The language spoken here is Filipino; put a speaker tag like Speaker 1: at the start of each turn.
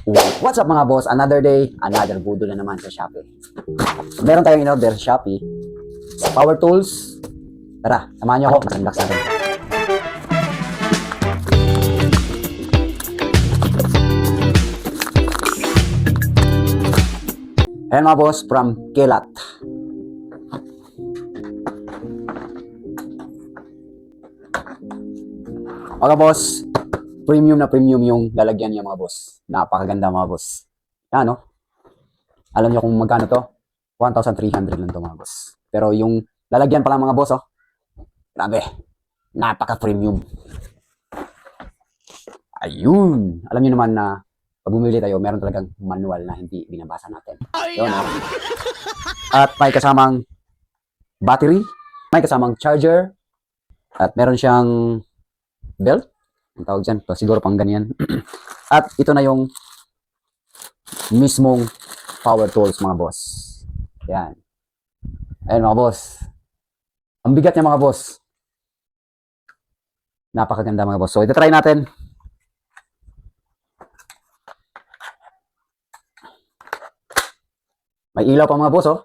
Speaker 1: What's up mga boss? Another day, another budol na naman sa Shopee. Meron tayong in-order sa Shopee. Power tools. Tara, samahan niyo ako. Unbox natin. Ayan mga boss, from Kelat. Mga boss, premium na premium yung lalagyan niya mga boss. Napakaganda mga boss. Yan no? Alam niyo kung magkano to? 1,300 lang to mga boss. Pero yung lalagyan pa lang mga boss, oh. Grabe. Napaka-premium. Ayun. Alam niyo naman na pag bumili tayo, meron talagang manual na hindi binabasa natin. Yun, oh. At may kasamang battery, may kasamang charger, at meron siyang belt. Ang tawag dyan, to, siguro pang ganyan. At ito na yung mismong power tools mga boss. Yan. Ayan mga boss. Ang bigat niya mga boss. Napakaganda mga boss. So ito try natin. May ilaw pa mga boss, oh.